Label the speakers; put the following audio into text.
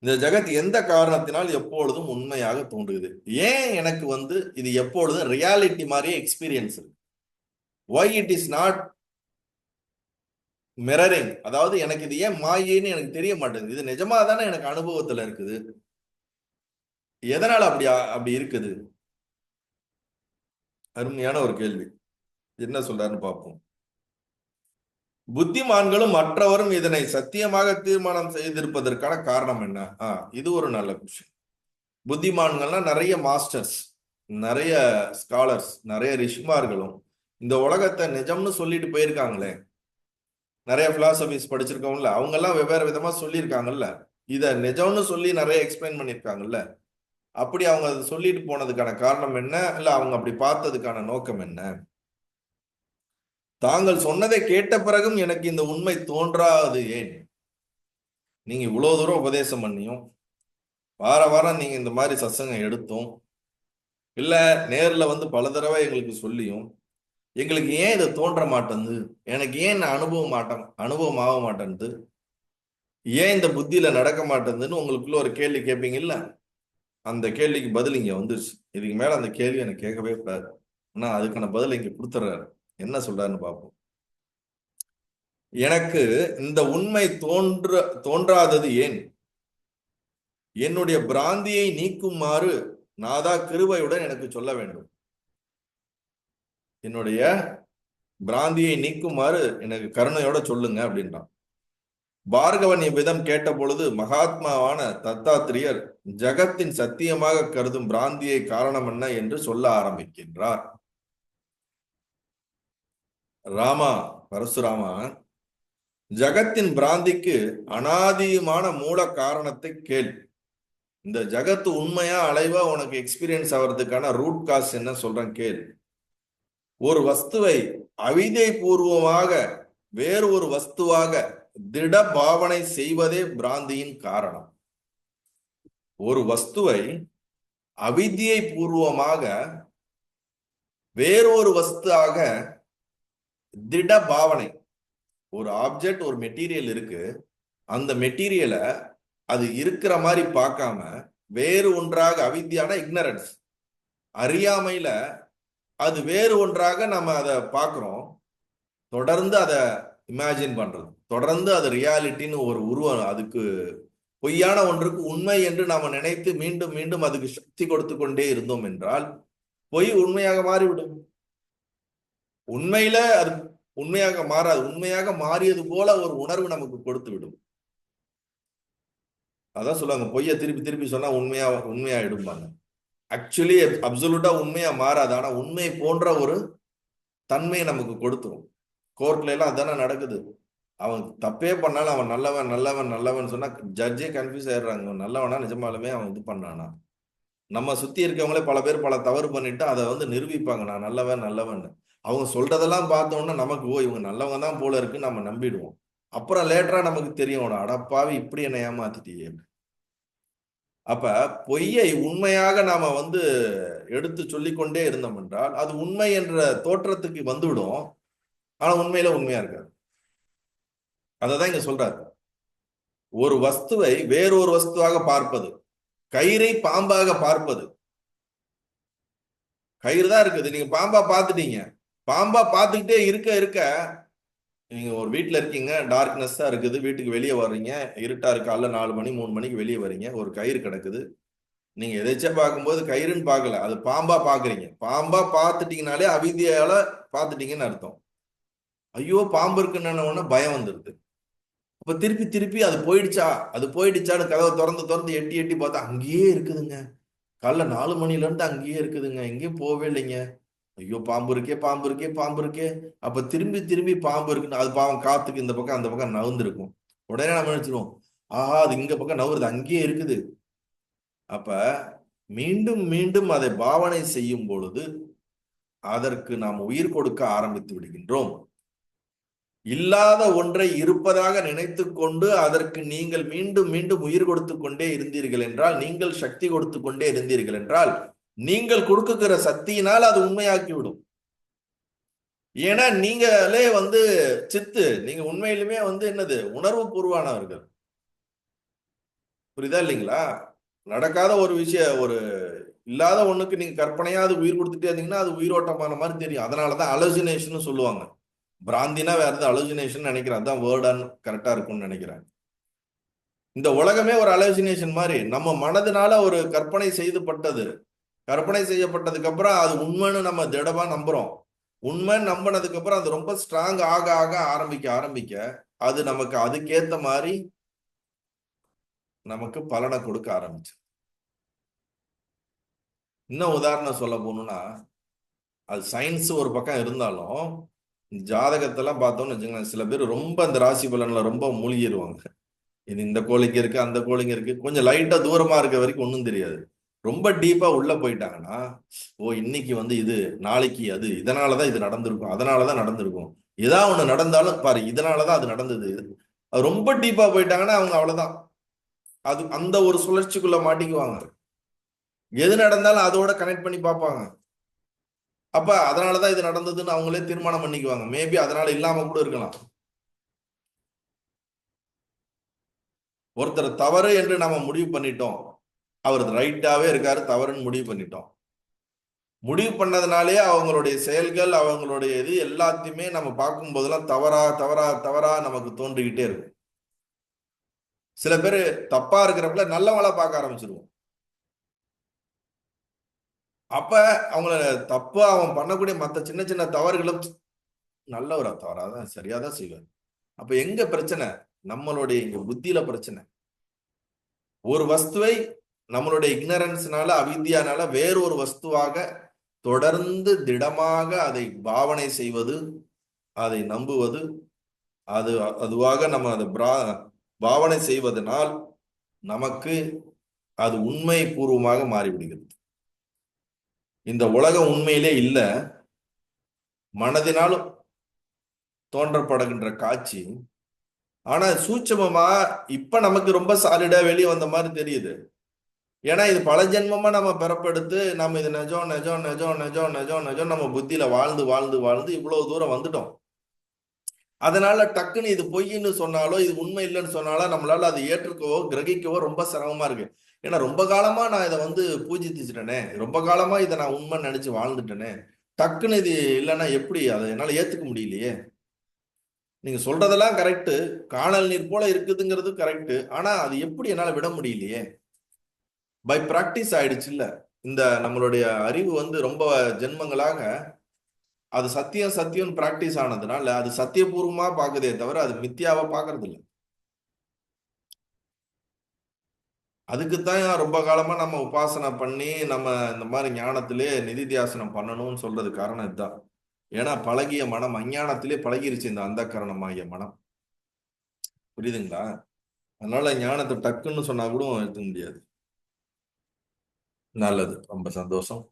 Speaker 1: இந்த ஜகத் எந்த காரணத்தினால் எப்பொழுதும் உண்மையாக தோன்றுகிறது? ஏன் எனக்கு வந்து இது எப்பொழுதும் ரியாலிட்டி மாதிரியே எக்ஸ்பீரியன்ஸ் இருக்கு? Why it is not mirroring? அதாவது எனக்கு இது ஏன் மாயேன்னு எனக்கு தெரிய மாட்டேங்குது. இது நிஜமா தானே எனக்கு அனுபவத்துல இருக்குது. எதனால அப்படி இருக்குது? அருமையான ஒரு கேள்வி. என்ன சொல்றாருன்னு பார்ப்போம். புத்திமான்களும் மற்றவரும் இதனை சத்தியமாக தீர்மானம் செய்திருப்பதற்கான காரணம் என்ன? இது ஒரு நல்ல விஷயம். புத்திமான்கள்னா நிறைய மாஸ்டர்ஸ், நிறைய ஸ்காலர்ஸ், நிறைய ரிஷிமார்களும் இந்த உலகத்தை நிஜம்னு சொல்லிட்டு போயிருக்காங்களே. நிறைய பிலாசபிஸ் படிச்சிருக்கவங்கள அவங்க எல்லாம் வெவ்வேறு விதமா சொல்லியிருக்காங்கல்ல. இத நிஜம்னு சொல்லி நிறைய எக்ஸ்பிளைன் பண்ணியிருக்காங்கல்ல. அப்படி அவங்க அதை சொல்லிட்டு போனதுக்கான காரணம் என்ன? இல்ல அவங்க அப்படி பார்த்ததுக்கான நோக்கம் என்ன? தாங்கள் சொன்னதை கேட்ட பிறகும் எனக்கு இந்த உண்மை தோன்றாது ஏன்? நீங்க இவ்வளவு தூரம் உபதேசம் பண்ணியும், வார வாரம் நீங்க இந்த மாதிரி சத்சங்கம் எடுத்தும், இல்ல நேர்ல வந்து பல தடவை எங்களுக்கு சொல்லியும் எங்களுக்கு ஏன் இதை தோன்ற மாட்டேங்குது? எனக்கு ஏன் நான் அனுபவம் ஆக மாட்டேன்து? ஏன் இந்த புத்தியில நடக்க மாட்டேங்குதுன்னு உங்களுக்குள்ள ஒரு கேள்வி கேட்பீங்கல்ல. அந்த கேள்விக்கு பதில் இங்க வந்துருச்சு. இதுக்கு மேல அந்த கேள்வி எனக்கு கேட்கவே கூடாது. ஆனா அதுக்கான பதில் இங்க கொடுத்துறாரு. என்ன சொல்றாருன்னு பார்ப்போம். எனக்கு இந்த உண்மை தோன்றாதது ஏன்? என்னுடைய பிராந்தியை நீக்குமாறு நாதா கிருபையுடன் எனக்கு சொல்ல வேண்டும். என்னுடைய பிராந்தியை நீக்குமாறு எனக்கு கருணையோட சொல்லுங்க அப்படின்றான். பார்கவன் இவ்விதம் கேட்ட பொழுது மகாத்மாவான தத்தாத்திரியர் ஜகத்தின் சத்தியமாக கருதும் பிராந்தியை காரணம் என்ன என்று சொல்ல ஆரம்பிக்கின்றார். ராமா, பரசுராமா, ஜகத்தின் பிராந்திக்கு அனாதிமான மூல காரணத்தை கேள். இந்த ஜகத்து உண்மையா அலைவா உனக்கு எக்ஸ்பீரியன்ஸ் ஆகிறதுக்கான ரூட் காஸ் என்ன சொல்றேன் கேள். ஒரு வஸ்துவை அவிதை பூர்வமாக வேறு ஒரு வஸ்துவாக திட பாவனை செய்வதே பிராந்தியின் காரணம். ஒரு வஸ்துவை அவித்யை பூர்வமாக வேறொரு வஸ்துவாக திட பாவனை, ஒரு ஆப்ஜெக்ட் ஒரு மெட்டீரியல் இருக்கு, அந்த மெட்டீரியலை அது இருக்கிற மாதிரி பார்க்காம வேறு ஒன்றாக, அவித்யான இக்னரன்ஸ், அறியாமையில அது வேறு ஒன்றாக நம்ம அதை பார்க்கிறோம். தொடர்ந்து அதை இமேஜின் பண்றது, தொடர்ந்து அது ரியாலிட்டின்னு ஒரு உருவம், அதுக்கு பொய்யான ஒன்றுக்கு உண்மை என்று நாம நினைத்து மீண்டும் மீண்டும் அதுக்கு சக்தி கொடுத்து கொண்டே இருந்தோம் என்றால் பொய் உண்மையாக மாறிவிடும். உண்மையில அது உண்மையாக மாறாது. உண்மையாக மாறியது போல ஒரு உணர்வு நமக்கு கொடுத்து விடும். அதான் சொல்லுவாங்க, பொய்யை திருப்பி திருப்பி சொன்னா உண்மையாயிடும்பாங்க. ஆக்சுவலி அப்சல்யூட்டா உண்மையா மாறாது. ஆனா உண்மை போன்ற ஒரு தன்மையை நமக்கு கொடுத்துரும். கோர்ட்ல எல்லாம் அதானே நடக்குது. அவன் தப்பே பண்ணாலும் அவன் நல்லவன் நல்லவன் நல்லவன் சொன்னா ஜட்ஜே கன்ஃபியூஸ் ஆயிடுறாங்க. நல்லவனா நிஜமாலுமே அவன் இது பண்ணானா? நம்ம சுத்தி இருக்கவங்களே பல பேர் பல தவறு பண்ணிட்டு அதை வந்து நிரூபிப்பாங்க, நான் நல்லவன் நல்லவன். அவங்க சொல்றதெல்லாம் பார்த்தோம்னா நமக்கு இவங்க நல்லவங்க தான் போல இருக்கு, நம்ம நம்பிடுவோம். அப்புறம் லேட்டரா நமக்கு தெரியும், அடப்பாவி இப்படி என்ன ஏமாத்திட்டியே. அப்ப பொய்யை உண்மையாக நாம வந்து எடுத்து சொல்லிக்கொண்டே இருந்தோம் என்றால் அது உண்மை என்ற தோற்றத்துக்கு வந்துவிடும். ஆனா உண்மையில உண்மையா இருக்காது. அததான் இங்க சொல்றாரு. ஒரு வஸ்துவை வேறொரு வஸ்துவாக பார்ப்பது, கயிறை பாம்பாக பார்ப்பது. கயிறு தான் இருக்குது, நீங்க பாம்பா பார்த்துட்டீங்க. பாம்பா பார்த்துக்கிட்டே இருக்க இருக்க, நீங்க ஒரு வீட்டுல இருக்கீங்க, டார்க்னஸ் தான் இருக்குது, வீட்டுக்கு வெளியே வர்றீங்க, இருட்டா இருக்கு, காலைல 4 மணி 3 மணிக்கு வெளியே வர்றீங்க, ஒரு கயிறு கிடக்குது. நீங்க எதாச்சா பார்க்கும்போது கயிறுன்னு பார்க்கல, அது பாம்பா பாக்குறீங்க. பாம்பா பார்த்துட்டீங்கனாலே அவிதியால பார்த்துட்டீங்கன்னு அர்த்தம். ஐயோ பாம்பு இருக்குன்னு உடனே பயம் வந்துருது. அப்ப திருப்பி திருப்பி அது போயிடுச்சான்னு கதவை திறந்து திறந்து எட்டி எட்டி பார்த்தா அங்கேயே இருக்குதுங்க. காலைல 4 மணில இருந்து அங்கேயே இருக்குதுங்க, எங்கேயும் போவே இல்லைங்க. ஐயோ பாம்பு இருக்கே பாம்பு இருக்கே பாம்பு இருக்கே. அப்ப திரும்பி திரும்பி பாம்பு இருக்குன்னு அது பாவம் காத்துக்கு இந்த பக்கம் அந்த பக்கம் நகர்ந்துருக்கும். உடனே நம்ம நினைச்சிருவோம், ஆஹா அது இங்க பக்கம் நகருது, அங்கேயே இருக்குது. அப்ப மீண்டும் மீண்டும் அதை பாவனை செய்யும் பொழுது அதற்கு நாம் உயிர் கொடுக்க ஆரம்பித்து விடுகின்றோம். இல்லாத ஒன்றை இருப்பதாக நினைத்து கொண்டு அதற்கு நீங்கள் மீண்டும் மீண்டும் உயிர் கொடுத்து கொண்டே இருந்தீர்கள் என்றால், நீங்கள் சக்தி கொடுத்து கொண்டே இருந்தீர்கள் என்றால், நீங்கள் கொடுக்குகிற சக்தியினால் அது உண்மையாக்கிவிடும். ஏன்னா நீங்களே வந்து சித்து, நீங்க உண்மையிலுமே வந்து என்னது, உணர்வு பூர்வானவர்கள். புரியுதா இல்லைங்களா? நடக்காத ஒரு விஷயம், ஒரு இல்லாத ஒண்ணுக்கு நீங்க கற்பனையா அது உயிர் கொடுத்துட்டே இருந்தீங்கன்னா அது உயிரோட்டமான மாதிரி தெரியும். அதனாலதான் அலோசினேஷன் சொல்லுவாங்க. பிராந்தினா வேற எதாவது அலோசினேஷன் நினைக்கிறேன். அதான் வேர்டான்னு கரெக்டா இருக்கும்னு நினைக்கிறேன். இந்த உலகமே ஒரு அலோசினேஷன் மாதிரி நம்ம மனதினால ஒரு கற்பனை செய்துப்பட்டது. கற்பனை செய்யப்பட்டதுக்கு அப்புறம் அது உண்மைன்னு நம்ம திடமா நம்புறோம். உண்மைன்னு நம்பினதுக்கு அப்புறம் அது ரொம்ப ஸ்ட்ராங் ஆக ஆக ஆரம்பிக்க அது நமக்கு அதுக்கேத்த மாதிரி நமக்கு பலனை கொடுக்க ஆரம்பிச்சு. இன்னும் உதாரணம் சொல்ல போகணும்னா, அது சயின்ஸ் ஒரு பக்கம் இருந்தாலும் ஜாதகத்தெல்லாம் பார்த்தோம்னு வச்சுக்கோங்களேன், சில பேர் ரொம்ப அந்த ராசி பலன்ல ரொம்ப மூழ்கிடுவாங்க. இது இந்த கோழிக்கு இருக்கு, அந்த கோழிக்கு இருக்கு, கொஞ்சம் லைட்டா தூரமா இருக்க வரைக்கும் ஒன்றும் தெரியாது. ரொம்ப டீப்பா உள்ள போயிட்டாங்கன்னா, ஓ இன்னைக்கு வந்து இது, நாளைக்கு அது, இதனாலதான் இது நடந்திருக்கும், அதனாலதான் நடந்திருக்கும். ஏதாவது ஒண்ணு நடந்தாலும் பாரு, இதனாலதான் அது நடந்தது. அது ரொம்ப டீப்பா போயிட்டாங்கன்னா அவங்க அவ்வளவுதான். அது அந்த ஒரு சுழற்சிக்குள்ள மாட்டிக்குவாங்க. எது நடந்தாலும் அதோட கனெக்ட் பண்ணி பார்ப்பாங்க. அப்ப அதனாலதான் இது நடந்ததுன்னு அவங்களே தீர்மானம் பண்ணிக்குவாங்க. மேபி அதனால இல்லாம கூட இருக்கலாம். ஒருத்தர் தவறு என்று நம்ம முடிவு பண்ணிட்டோம், அவர் ரைட்டாவே இருக்காரு, தவறுன்னு முடிவு பண்ணிட்டோம். முடிவு பண்ணதுனாலே அவங்களுடைய செயல்கள், அவங்களுடைய இது எல்லாத்தையுமே நம்ம பார்க்கும் போதெல்லாம் தவறா தவறா தவறா நமக்கு தோன்றிக்கிட்டே இருக்கும். சில பேர் தப்பா இருக்கிறப்பல நல்லவங்களா பார்க்க ஆரம்பிச்சிருவோம். அப்ப அவங்கள தப்பா அவன் பண்ணக்கூடிய மத்த சின்ன சின்ன தவறுகளும் நல்லவரா தவறாதான் சரியாதான் செய்வார். அப்ப எங்க பிரச்சனை? நம்மளுடைய இங்க புத்தியில பிரச்சனை. ஒரு வஸ்துவை நம்மளுடைய இக்னரன்ஸ்னால, அவித்யானால வேறொரு வஸ்துவாக தொடர்ந்து திடமாக அதை பாவனை செய்வது, அதை நம்புவது, அது அதுவாக நம்ம அதை பாவனை செய்வதனால் நமக்கு அது உண்மை பூர்வமாக மாறிவிடுகிறது. இந்த உலகம் உண்மையிலே இல்ல, மனதினாலும் தோன்றப்படுகின்ற காட்சி. ஆனா சூட்சமமா இப்ப நமக்கு ரொம்ப சாலிடா வெளியே வந்த மாதிரி தெரியுது. ஏன்னா இது பல ஜென்மமா நம்ம பிறப்பெடுத்து நம்ம இது நெஜம் நெஜம் நெஜம் நெஜம் நெஜம் நெஜம் நம்ம புத்தியில வாழ்ந்து வாழ்ந்து வாழ்ந்து இவ்வளவு தூரம் வந்துட்டோம். அதனால டக்குன்னு இது பொய்ன்னு சொன்னாலோ இது உண்மை இல்லைன்னு சொன்னாலோ நம்மளால அதை ஏற்றுக்கவோ கிரகிக்கவோ ரொம்ப சிரமமா இருக்கு. ஏன்னா ரொம்ப காலமா நான் இதை வந்து பூஜிச்சுட்டேனே, ரொம்ப காலமா இதை நான் உண்மை நினைச்சு வாழ்ந்துட்டேனே, டக்குன்னு இது இல்லைன்னா எப்படி அதை என்னால ஏத்துக்க முடியலையே. நீங்க சொல்றதெல்லாம் கரெக்ட், காணல் நீர் போல இருக்குதுங்கிறது கரெக்ட், ஆனா அது எப்படி என்னால விட முடியலையே. பை பிராக்டிஸ் ஆயிடுச்சு இல்ல. இந்த நம்மளுடைய அறிவு வந்து ரொம்ப ஜென்மங்களாக அது சத்தியம் சத்தியம் பிராக்டிஸ் ஆனதுனால அது சத்தியபூர்வமா பாக்குதே தவிர அது மித்தியாவா பாக்குறது இல்லை. அதுக்குத்தான் ரொம்ப காலமா நம்ம உபாசனை பண்ணி நம்ம இந்த மாதிரி ஞானத்திலே நிதித்தியாசனம் பண்ணணும்னு சொல்றது காரணம் இதுதான். ஏன்னா பழகிய மனம் அஞ்ஞானத்திலே பழகிருச்சு இந்த அந்த கரணமாகிய மனம். புரியுதுங்களா? அதனால ஞானத்தை டக்குன்னு சொன்னா கூட எடுத்துக்க முடியாது. நல்லது, ரொம்ப சந்தோஷம்.